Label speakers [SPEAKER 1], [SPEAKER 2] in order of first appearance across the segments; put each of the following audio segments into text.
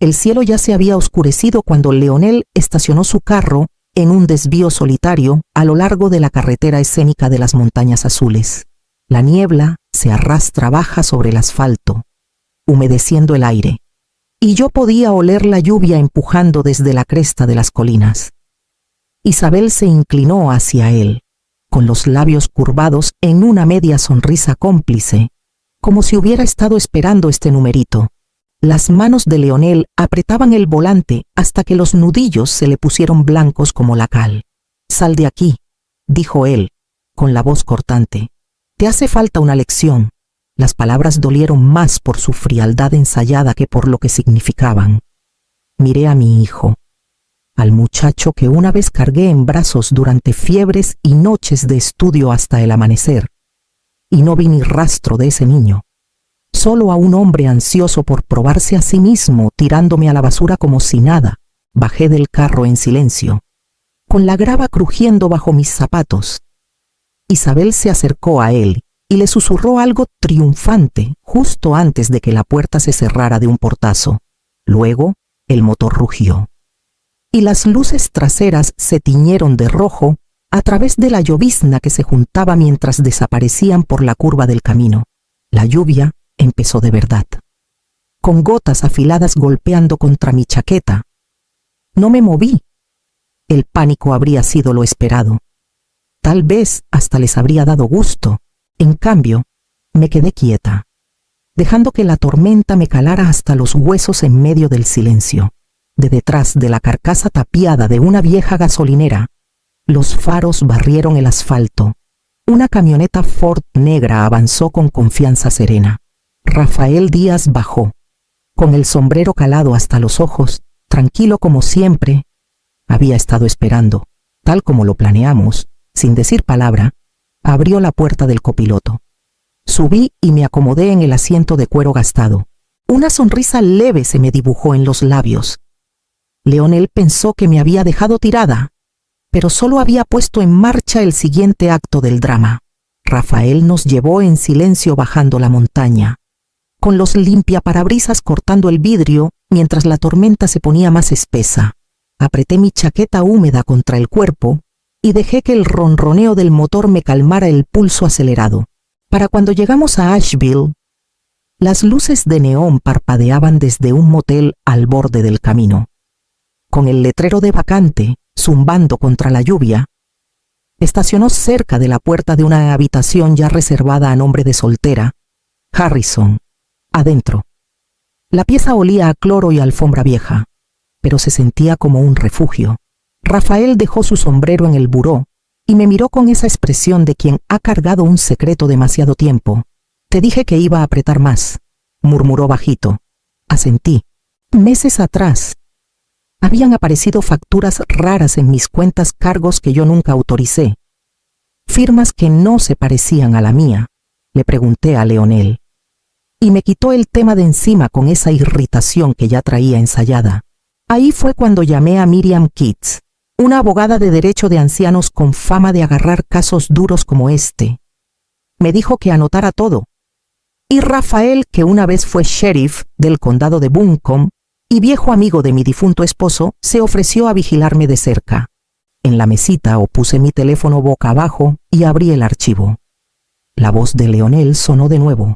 [SPEAKER 1] El cielo ya se había oscurecido cuando Leonel estacionó su carro en un desvío solitario a lo largo de la carretera escénica de las montañas azules. La niebla se arrastra baja sobre el asfalto, humedeciendo el aire, y yo podía oler la lluvia empujando desde la cresta de las colinas. Isabel se inclinó hacia él, con los labios curvados en una media sonrisa cómplice, como si hubiera estado esperando este numerito. Las manos de Leonel apretaban el volante hasta que los nudillos se le pusieron blancos como la cal. «Sal de aquí», dijo él, con la voz cortante. «Te hace falta una lección». Las palabras dolieron más por su frialdad ensayada que por lo que significaban. Miré a mi hijo, al muchacho que una vez cargué en brazos durante fiebres y noches de estudio hasta el amanecer, y no vi ni rastro de ese niño. Solo a un hombre ansioso por probarse a sí mismo, tirándome a la basura como si nada. Bajé del carro en silencio, con la grava crujiendo bajo mis zapatos. Isabel se acercó a él y le susurró algo triunfante justo antes de que la puerta se cerrara de un portazo. Luego, el motor rugió, y las luces traseras se tiñeron de rojo a través de la llovizna que se juntaba mientras desaparecían por la curva del camino. La lluvia empezó de verdad, con gotas afiladas golpeando contra mi chaqueta. No me moví. El pánico habría sido lo esperado. Tal vez hasta les habría dado gusto. En cambio, me quedé quieta, dejando que la tormenta me calara hasta los huesos en medio del silencio. De detrás de la carcasa tapiada de una vieja gasolinera, los faros barrieron el asfalto. Una camioneta Ford negra avanzó con confianza serena. Rafael Díaz bajó, con el sombrero calado hasta los ojos, tranquilo como siempre. Había estado esperando, tal como lo planeamos, sin decir palabra. Abrió la puerta del copiloto. Subí y me acomodé en el asiento de cuero gastado. Una sonrisa leve se me dibujó en los labios. Leonel pensó que me había dejado tirada, pero solo había puesto en marcha el siguiente acto del drama. Rafael nos llevó en silencio bajando la montaña, con los limpiaparabrisas cortando el vidrio mientras la tormenta se ponía más espesa. Apreté mi chaqueta húmeda contra el cuerpo y dejé que el ronroneo del motor me calmara el pulso acelerado. Para cuando llegamos a Asheville, las luces de neón parpadeaban desde un motel al borde del camino. Con el letrero de vacante zumbando contra la lluvia, estacionó cerca de la puerta de una habitación ya reservada a nombre de soltera, Harrison, adentro. La pieza olía a cloro y alfombra vieja, pero se sentía como un refugio. Rafael dejó su sombrero en el buró y me miró con esa expresión de quien ha cargado un secreto demasiado tiempo. «Te dije que iba a apretar más», murmuró bajito. Asentí. Meses atrás, habían aparecido facturas raras en mis cuentas cargos que yo nunca autoricé. Firmas que no se parecían a la mía. Le pregunté a Leonel, y me quitó el tema de encima con esa irritación que ya traía ensayada. Ahí fue cuando llamé a Miriam Kitts, una abogada de derecho de ancianos con fama de agarrar casos duros como este. Me dijo que anotara todo. Y Rafael, que una vez fue sheriff del condado de Buncombe y viejo amigo de mi difunto esposo, se ofreció a vigilarme de cerca. En la mesita puse mi teléfono boca abajo y abrí el archivo. La voz de Leonel sonó de nuevo,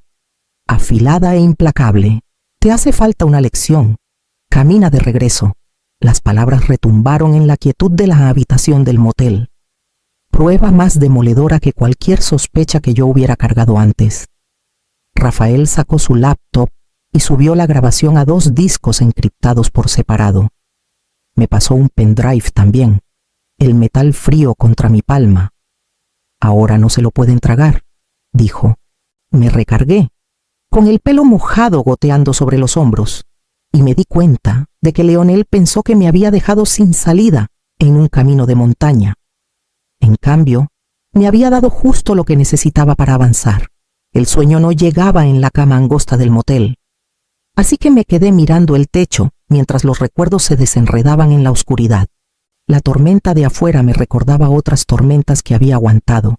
[SPEAKER 1] afilada e implacable. «Te hace falta una lección. Camina de regreso». Las palabras retumbaron en la quietud de la habitación del motel. Prueba más demoledora que cualquier sospecha que yo hubiera cargado antes. Rafael sacó su laptop y subió la grabación a 2 discos encriptados por separado. Me pasó un pendrive también, el metal frío contra mi palma. «Ahora no se lo pueden tragar», dijo. Me recargué, con el pelo mojado goteando sobre los hombros, y me di cuenta de que Leonel pensó que me había dejado sin salida en un camino de montaña. En cambio, me había dado justo lo que necesitaba para avanzar. El sueño no llegaba en la cama angosta del motel. Así que me quedé mirando el techo mientras los recuerdos se desenredaban en la oscuridad. La tormenta de afuera me recordaba otras tormentas que había aguantado,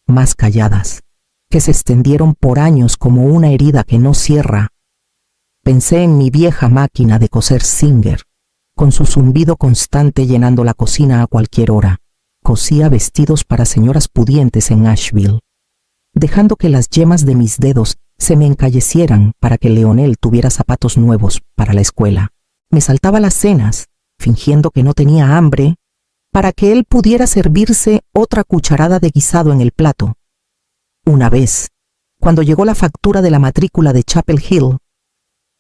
[SPEAKER 1] más calladas, que se extendieron por años como una herida que no cierra. Pensé en mi vieja máquina de coser Singer, con su zumbido constante llenando la cocina a cualquier hora. Cosía vestidos para señoras pudientes en Asheville, dejando que las yemas de mis dedos se me encallecieran para que Leonel tuviera zapatos nuevos para la escuela. Me saltaba las cenas, fingiendo que no tenía hambre, para que él pudiera servirse otra cucharada de guisado en el plato. Una vez, cuando llegó la factura de la matrícula de Chapel Hill,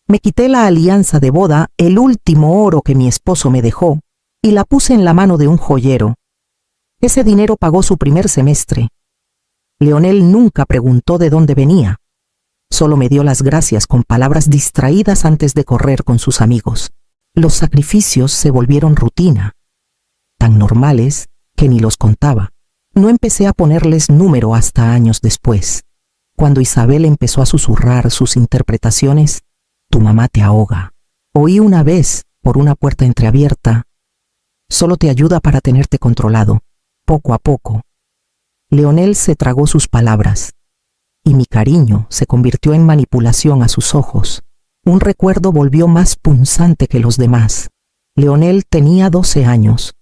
[SPEAKER 1] me quité la alianza de boda, el último oro que mi esposo me dejó, y la puse en la mano de un joyero. Ese dinero pagó su primer semestre. Leonel nunca preguntó de dónde venía. Solo me dio las gracias con palabras distraídas antes de correr con sus amigos. Los sacrificios se volvieron rutina, tan normales que ni los contaba. No empecé a ponerles número hasta años después, cuando Isabel empezó a susurrar sus interpretaciones. Tu mamá te ahoga. Oí una vez, por una puerta entreabierta, solo te ayuda para tenerte controlado, poco a poco. Leonel se tragó sus palabras, y mi cariño se convirtió en manipulación a sus ojos. Un recuerdo volvió más punzante que los demás. Leonel tenía 12 años,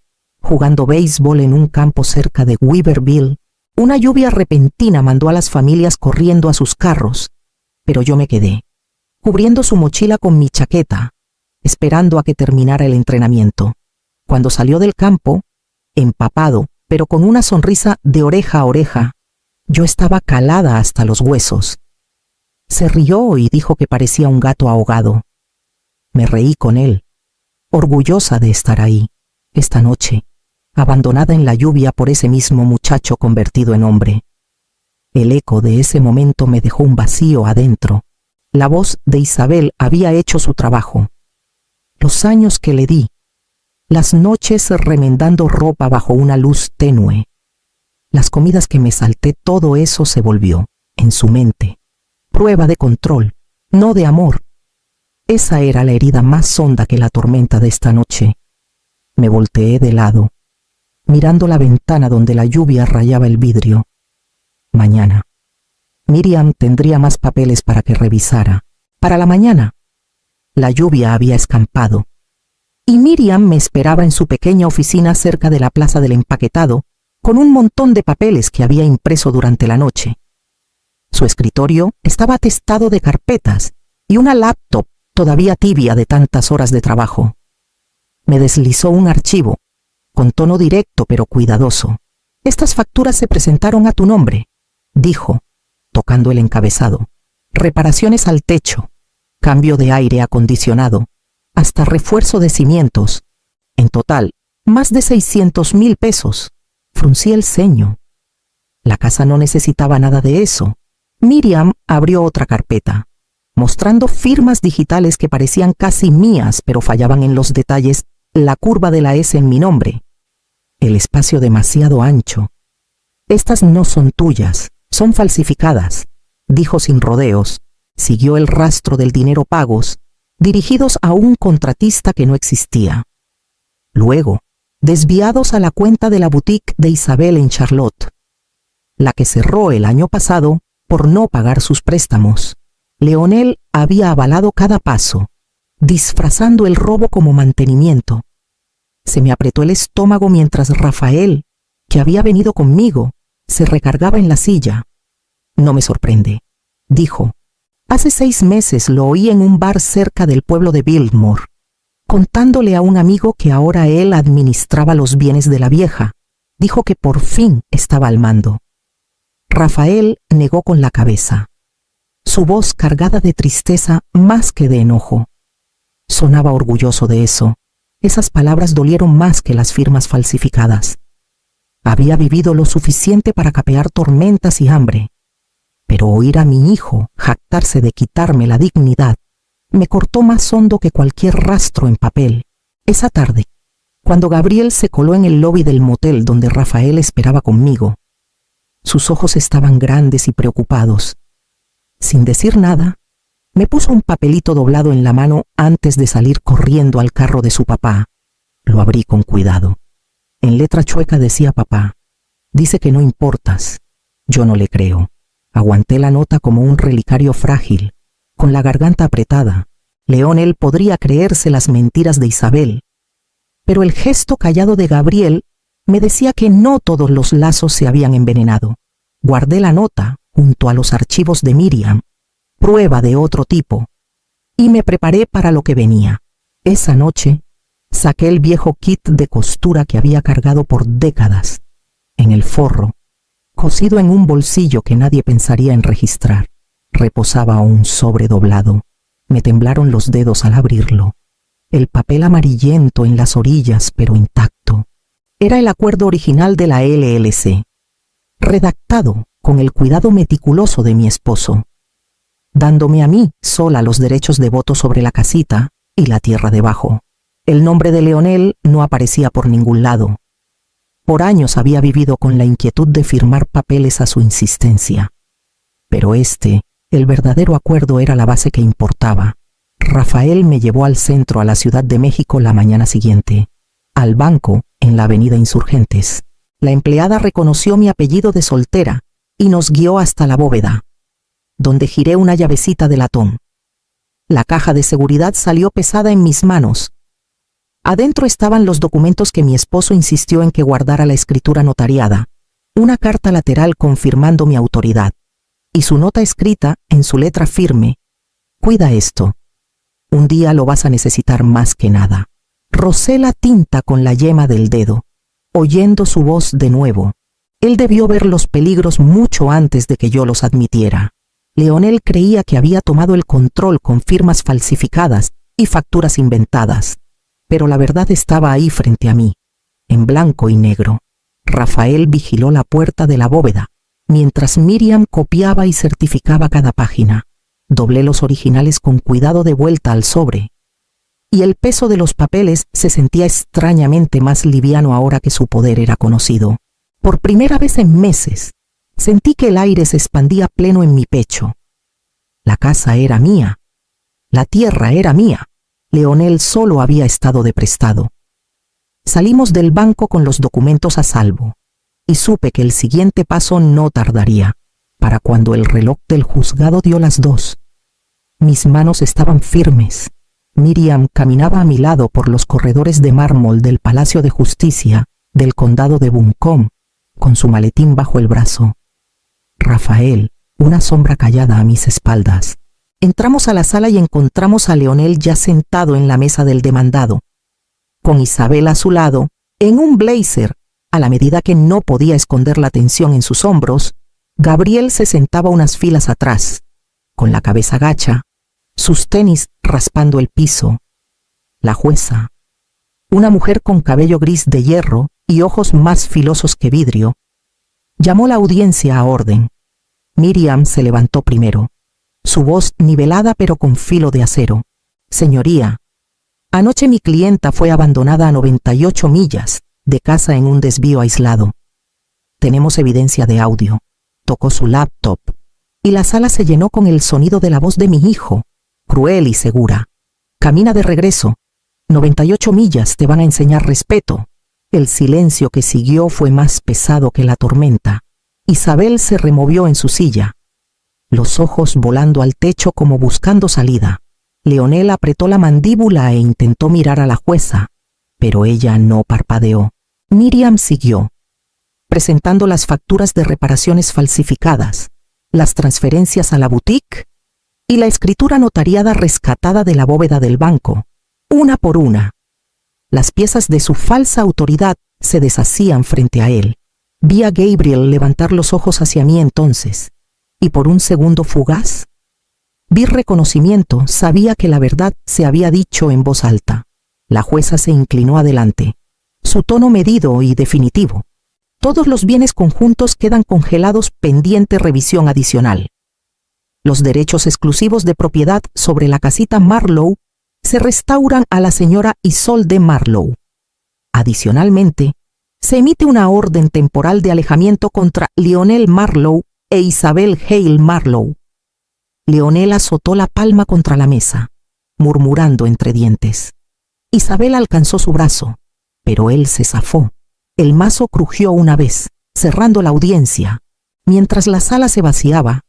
[SPEAKER 1] jugando béisbol en un campo cerca de Weaverville. Una lluvia repentina mandó a las familias corriendo a sus carros, pero yo me quedé, cubriendo su mochila con mi chaqueta, esperando a que terminara el entrenamiento. Cuando salió del campo, empapado, pero con una sonrisa de oreja a oreja, yo estaba calada hasta los huesos. Se rió y dijo que parecía un gato ahogado. Me reí con él, orgullosa de estar ahí, esta noche, abandonada en la lluvia por ese mismo muchacho convertido en hombre. El eco de ese momento me dejó un vacío adentro. La voz de Isabel había hecho su trabajo. Los años que le di, las noches remendando ropa bajo una luz tenue, las comidas que me salté, todo eso se volvió, en su mente, prueba de control, no de amor. Esa era la herida más honda que la tormenta de esta noche. Me volteé de lado, mirando la ventana donde la lluvia rayaba el vidrio. Mañana Miriam tendría más papeles para que revisara. Para la mañana, la lluvia había escampado, y Miriam me esperaba en su pequeña oficina cerca de la plaza del empaquetado, con un montón de papeles que había impreso durante la noche. Su escritorio estaba atestado de carpetas y una laptop todavía tibia de tantas horas de trabajo. Me deslizó un archivo, con tono directo pero cuidadoso. Estas facturas se presentaron a tu nombre, dijo, tocando el encabezado. Reparaciones al techo, cambio de aire acondicionado, hasta refuerzo de cimientos. En total, más de 600,000 pesos. Fruncí el ceño. La casa no necesitaba nada de eso. Miriam abrió otra carpeta, mostrando firmas digitales que parecían casi mías, pero fallaban en los detalles, la curva de la S en mi nombre, el espacio demasiado ancho. Estas no son tuyas, son falsificadas, dijo sin rodeos. Siguió el rastro del dinero pagos, dirigidos a un contratista que no existía. Luego, desviados a la cuenta de la boutique de Isabel en Charlotte, la que cerró el año pasado por no pagar sus préstamos. Leonel había avalado cada paso, disfrazando el robo como mantenimiento. Se me apretó el estómago mientras Rafael, que había venido conmigo, se recargaba en la silla. No me sorprende, dijo. Hace 6 meses lo oí en un bar cerca del pueblo de Biltmore, contándole a un amigo que ahora él administraba los bienes de la vieja. Dijo que por fin estaba al mando. Rafael negó con la cabeza, su voz cargada de tristeza más que de enojo. Sonaba orgulloso de eso. Esas palabras dolieron más que las firmas falsificadas. Había vivido lo suficiente para capear tormentas y hambre, pero oír a mi hijo jactarse de quitarme la dignidad me cortó más hondo que cualquier rastro en papel. Esa tarde, cuando Gabriel se coló en el lobby del motel donde Rafael esperaba conmigo, sus ojos estaban grandes y preocupados. Sin decir nada, me puso un papelito doblado en la mano antes de salir corriendo al carro de su papá. Lo abrí con cuidado. En letra chueca decía papá, dice que no importas. Yo no le creo. Aguanté la nota como un relicario frágil, con la garganta apretada. Leonel podría creerse las mentiras de Isabel, pero el gesto callado de Gabriel me decía que no todos los lazos se habían envenenado. Guardé la nota junto a los archivos de Miriam, prueba de otro tipo, y me preparé para lo que venía. Esa noche saqué el viejo kit de costura que había cargado por décadas en el forro, cosido en un bolsillo que nadie pensaría en registrar. Reposaba un sobre doblado. Me temblaron los dedos al abrirlo. El papel amarillento en las orillas, pero intacto. Era el acuerdo original de la LLC, redactado con el cuidado meticuloso de mi esposo, dándome a mí sola los derechos de voto sobre la casita y la tierra debajo. El nombre de Leonel no aparecía por ningún lado. Por años había vivido con la inquietud de firmar papeles a su insistencia. Pero el verdadero acuerdo era la base que importaba. Rafael me llevó al centro, a la Ciudad de México, la mañana siguiente, al banco en la avenida Insurgentes. La empleada reconoció mi apellido de soltera y nos guió hasta la bóveda, donde giré una llavecita de latón. La caja de seguridad salió pesada en mis manos. Adentro estaban los documentos que mi esposo insistió en que guardara: la escritura notariada, una carta lateral confirmando mi autoridad, y su nota escrita en su letra firme: cuida esto, un día lo vas a necesitar más que nada. Rocé la tinta con la yema del dedo, oyendo su voz de nuevo. Él debió ver los peligros mucho antes de que yo los admitiera. Leonel creía que había tomado el control con firmas falsificadas y facturas inventadas, pero la verdad estaba ahí frente a mí, en blanco y negro. Rafael vigiló la puerta de la bóveda, mientras Miriam copiaba y certificaba cada página. Doblé los originales con cuidado de vuelta al sobre, y el peso de los papeles se sentía extrañamente más liviano ahora que su poder era conocido. Por primera vez en meses, sentí que el aire se expandía pleno en mi pecho. La casa era mía, la tierra era mía. Leonel solo había estado de prestado. Salimos del banco con los documentos a salvo, y supe que el siguiente paso no tardaría. Para cuando el reloj del juzgado dio las 2, mis manos estaban firmes. Miriam caminaba a mi lado por los corredores de mármol del Palacio de Justicia del condado de Buncombe, con su maletín bajo el brazo. Rafael, una sombra callada a mis espaldas. Entramos a la sala y encontramos a Leonel ya sentado en la mesa del demandado, con Isabel a su lado, en un blazer. A la medida que no podía esconder la tensión en sus hombros, Gabriel se sentaba unas filas atrás, con la cabeza gacha, sus tenis raspando el piso. La jueza, una mujer con cabello gris de hierro y ojos más filosos que vidrio, llamó la audiencia a orden. Miriam se levantó primero, su voz nivelada pero con filo de acero. Señoría, anoche mi clienta fue abandonada a 98 millas de casa en un desvío aislado. Tenemos evidencia de audio. Tocó su laptop y la sala se llenó con el sonido de la voz de mi hijo, cruel y segura. Camina de regreso. 98 millas te van a enseñar respeto. El silencio que siguió fue más pesado que la tormenta. Isabel se removió en su silla, los ojos volando al techo como buscando salida. Leonel apretó la mandíbula e intentó mirar a la jueza, pero ella no parpadeó. Miriam siguió, presentando las facturas de reparaciones falsificadas, las transferencias a la boutique y la escritura notariada rescatada de la bóveda del banco, una por una. Las piezas de su falsa autoridad se deshacían frente a él. Vi a Gabriel levantar los ojos hacia mí entonces, y por un segundo fugaz, vi reconocimiento. Sabía que la verdad se había dicho en voz alta. La jueza se inclinó adelante, su tono medido y definitivo. Todos los bienes conjuntos quedan congelados pendiente revisión adicional. Los derechos exclusivos de propiedad sobre la casita Marlowe se restauran a la señora Isolde Marlowe. Adicionalmente, se emite una orden temporal de alejamiento contra Leonel Marlowe e Isabel Hale Marlowe. Leonel azotó la palma contra la mesa, murmurando entre dientes. Isabel alcanzó su brazo, pero él se zafó. El mazo crujió una vez, cerrando la audiencia. Mientras la sala se vaciaba,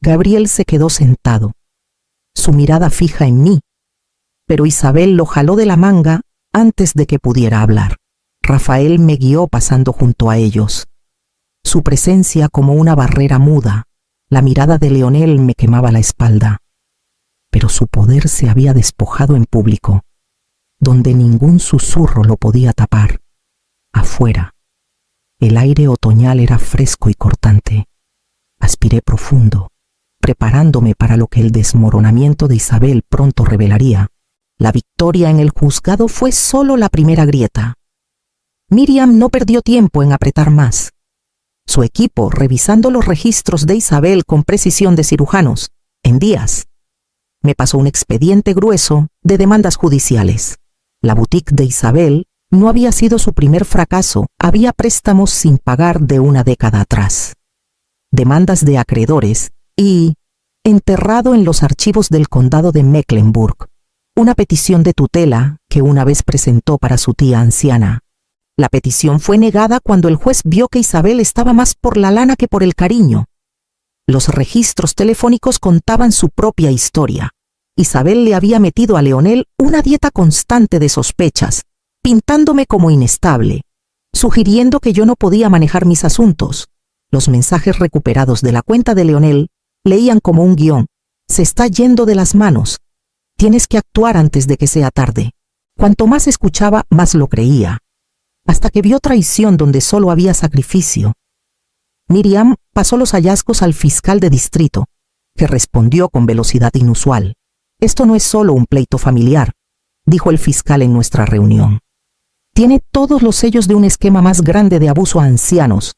[SPEAKER 1] Gabriel se quedó sentado, su mirada fija en mí, pero Isabel lo jaló de la manga antes de que pudiera hablar. Rafael me guió pasando junto a ellos. Su presencia como una barrera muda. La mirada de Leonel me quemaba la espalda. Pero su poder se había despojado en público, donde ningún susurro lo podía tapar. Afuera, el aire otoñal era fresco y cortante. Aspiré profundo, preparándome para lo que el desmoronamiento de Isabel pronto revelaría. La victoria en el juzgado fue solo la primera grieta. Miriam no perdió tiempo en apretar más. Su equipo, revisando los registros de Isabel con precisión de cirujanos, en días, me pasó un expediente grueso de demandas judiciales. La boutique de Isabel no había sido su primer fracaso, había préstamos sin pagar de una década atrás. Demandas de acreedores y, enterrado en los archivos del condado de Mecklenburg, una petición de tutela que una vez presentó para su tía anciana. La petición fue negada cuando el juez vio que Isabel estaba más por la lana que por el cariño. Los registros telefónicos contaban su propia historia. Isabel le había metido a Leonel una dieta constante de sospechas, pintándome como inestable, sugiriendo que yo no podía manejar mis asuntos. Los mensajes recuperados de la cuenta de Leonel leían como un guión. Se está yendo de las manos. Tienes que actuar antes de que sea tarde. Cuanto más escuchaba, más lo creía. Hasta que vio traición donde solo había sacrificio. Miriam pasó los hallazgos al fiscal de distrito, que respondió con velocidad inusual. Esto no es solo un pleito familiar, dijo el fiscal en nuestra reunión. Tiene todos los sellos de un esquema más grande de abuso a ancianos.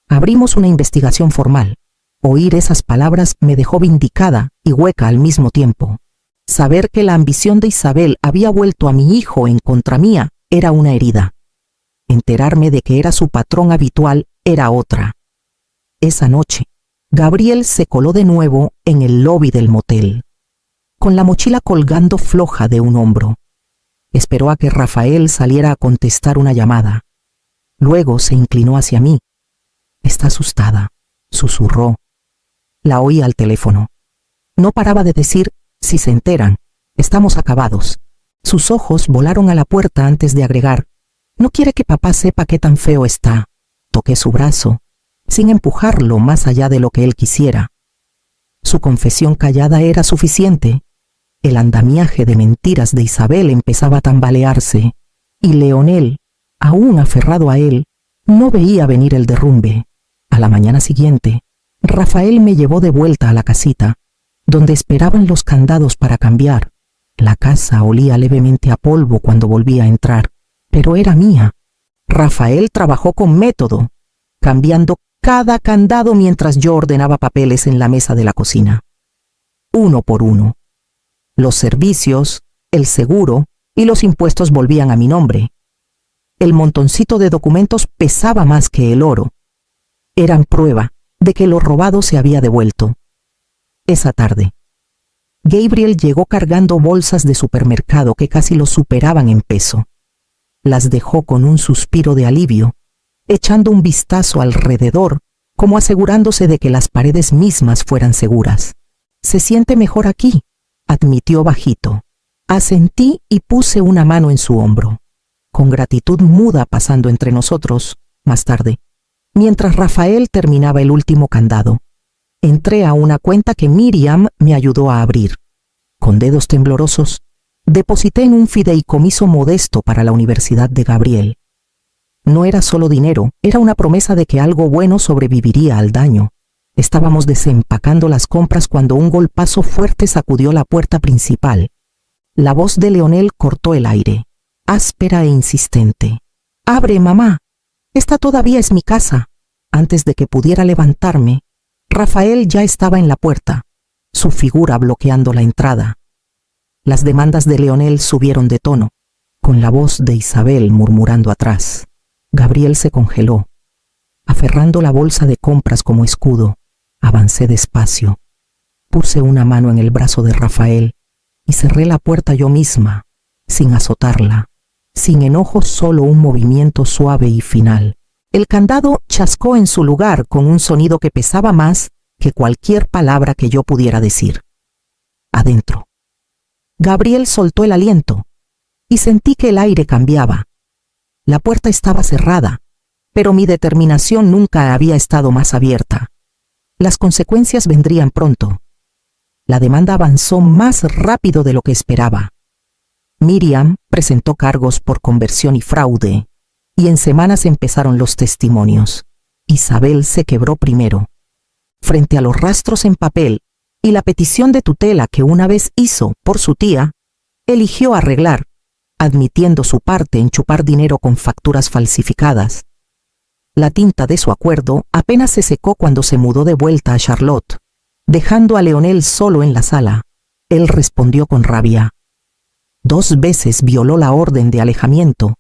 [SPEAKER 1] Abrimos una investigación formal. Oír esas palabras me dejó vindicada y hueca al mismo tiempo. Saber que la ambición de Isabel había vuelto a mi hijo en contra mía era una herida. Enterarme de que era su patrón habitual era otra. Esa noche, Gabriel se coló de nuevo en el lobby del motel, con la mochila colgando floja de un hombro. Esperó a que Rafael saliera a contestar una llamada. Luego se inclinó hacia mí. Está asustada, susurró. La oí al teléfono. No paraba de decir, si se enteran, estamos acabados. Sus ojos volaron a la puerta antes de agregar, no quiere que papá sepa qué tan feo está. Toqué su brazo, sin empujarlo más allá de lo que él quisiera. Su confesión callada era suficiente. El andamiaje de mentiras de Isabel empezaba a tambalearse, y Leonel, aún aferrado a él, no veía venir el derrumbe. A la mañana siguiente, Rafael me llevó de vuelta a la casita, donde esperaban los candados para cambiar. La casa olía levemente a polvo cuando volví a entrar, pero era mía. Rafael trabajó con método, cambiando cada candado mientras yo ordenaba papeles en la mesa de la cocina. Uno por uno. Los servicios, el seguro y los impuestos volvían a mi nombre. El montoncito de documentos pesaba más que el oro. Eran prueba de que lo robado se había devuelto. Esa tarde, Gabriel llegó cargando bolsas de supermercado que casi lo superaban en peso. Las dejó con un suspiro de alivio, echando un vistazo alrededor, como asegurándose de que las paredes mismas fueran seguras. Se siente mejor aquí, admitió bajito. Asentí y puse una mano en su hombro. Con gratitud muda pasando entre nosotros, más tarde, mientras Rafael terminaba el último candado, entré a una cuenta que Miriam me ayudó a abrir. Con dedos temblorosos, deposité en un fideicomiso modesto para la Universidad de Gabriel. No era solo dinero, era una promesa de que algo bueno sobreviviría al daño. Estábamos desempacando las compras cuando un golpazo fuerte sacudió la puerta principal. La voz de Leonel cortó el aire, áspera e insistente. «¡Abre, mamá! Esta todavía es mi casa». Antes de que pudiera levantarme, Rafael ya estaba en la puerta, su figura bloqueando la entrada. Las demandas de Leonel subieron de tono, con la voz de Isabel murmurando atrás. Gabriel se congeló. Aferrando la bolsa de compras como escudo, avancé despacio. Puse una mano en el brazo de Rafael y cerré la puerta yo misma, sin azotarla, sin enojo, solo un movimiento suave y final. El candado chascó en su lugar con un sonido que pesaba más que cualquier palabra que yo pudiera decir. Adentro. Gabriel soltó el aliento y sentí que el aire cambiaba. La puerta estaba cerrada, pero mi determinación nunca había estado más abierta. Las consecuencias vendrían pronto. La demanda avanzó más rápido de lo que esperaba. Miriam presentó cargos por conversión y fraude, y en semanas empezaron los testimonios. Isabel se quebró primero. Frente a los rastros en papel y la petición de tutela que una vez hizo por su tía, eligió arreglar, admitiendo su parte en chupar dinero con facturas falsificadas. La tinta de su acuerdo apenas se secó cuando se mudó de vuelta a Charlotte, dejando a Leonel solo en la sala. Él respondió con rabia. 2 veces violó la orden de alejamiento,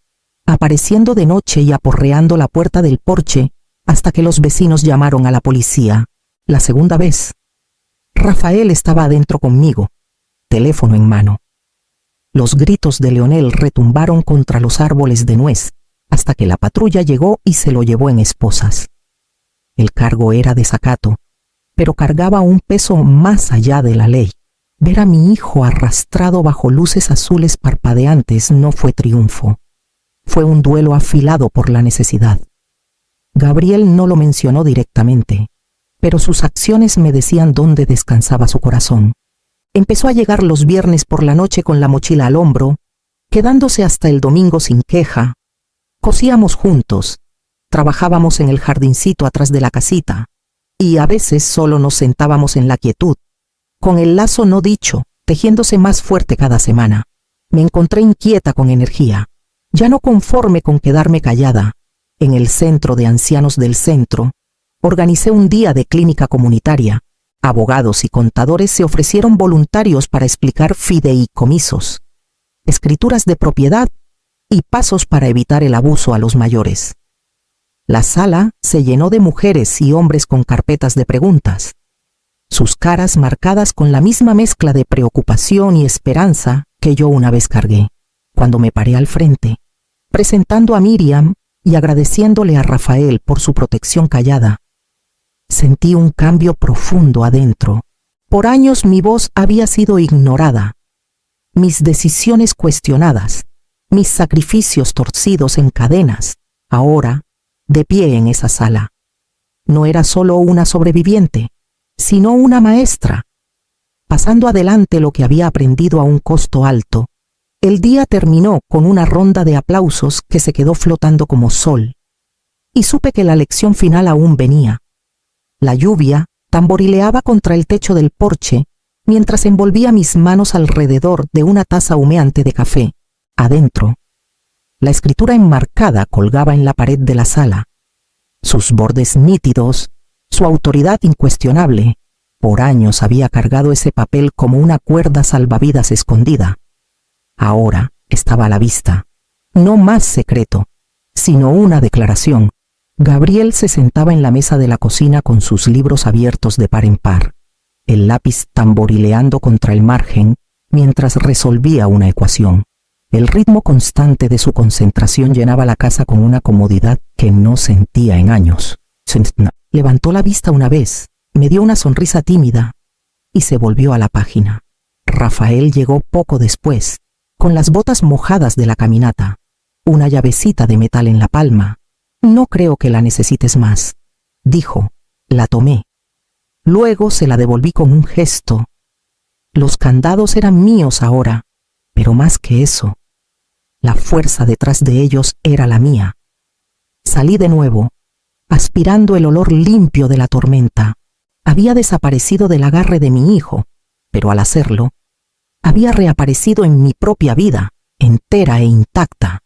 [SPEAKER 1] apareciendo de noche y aporreando la puerta del porche hasta que los vecinos llamaron a la policía. La segunda vez, Rafael estaba adentro conmigo, teléfono en mano. Los gritos de Leonel retumbaron contra los árboles de nuez hasta que la patrulla llegó y se lo llevó en esposas. El cargo era desacato, pero cargaba un peso más allá de la ley. Ver a mi hijo arrastrado bajo luces azules parpadeantes no fue triunfo. Fue un duelo afilado por la necesidad. Gabriel no lo mencionó directamente, pero sus acciones me decían dónde descansaba su corazón. Empezó a llegar los viernes por la noche con la mochila al hombro, quedándose hasta el domingo sin queja. Cosíamos juntos, trabajábamos en el jardincito atrás de la casita, y a veces solo nos sentábamos en la quietud, con el lazo no dicho, tejiéndose más fuerte cada semana. Me encontré inquieta con energía, ya no conforme con quedarme callada. En el centro de ancianos del centro, organicé un día de clínica comunitaria. Abogados y contadores se ofrecieron voluntarios para explicar fideicomisos, escrituras de propiedad y pasos para evitar el abuso a los mayores. La sala se llenó de mujeres y hombres con carpetas de preguntas, sus caras marcadas con la misma mezcla de preocupación y esperanza que yo una vez cargué. Cuando me paré al frente, presentando a Miriam y agradeciéndole a Rafael por su protección callada, sentí un cambio profundo adentro. Por años mi voz había sido ignorada, mis decisiones cuestionadas, mis sacrificios torcidos en cadenas. Ahora, de pie en esa sala, no era solo una sobreviviente, sino una maestra, pasando adelante lo que había aprendido a un costo alto. El día terminó con una ronda de aplausos que se quedó flotando como sol, y supe que la lección final aún venía. La lluvia tamborileaba contra el techo del porche mientras envolvía mis manos alrededor de una taza humeante de café. Adentro, la escritura enmarcada colgaba en la pared de la sala. Sus bordes nítidos, su autoridad incuestionable. Por años había cargado ese papel como una cuerda salvavidas escondida. Ahora estaba a la vista. No más secreto, sino una declaración. Gabriel se sentaba en la mesa de la cocina con sus libros abiertos de par en par, el lápiz tamborileando contra el margen mientras resolvía una ecuación. El ritmo constante de su concentración llenaba la casa con una comodidad que no sentía en años. Levantó la vista una vez, me dio una sonrisa tímida y se volvió a la página. Rafael llegó poco después, con las botas mojadas de la caminata, una llavecita de metal en la palma. No creo que la necesites más, dijo. La tomé. Luego se la devolví con un gesto. Los candados eran míos ahora, pero más que eso, la fuerza detrás de ellos era la mía. Salí de nuevo, aspirando el olor limpio de la tormenta. Había desaparecido del agarre de mi hijo, pero al hacerlo, había reaparecido en mi propia vida, entera e intacta.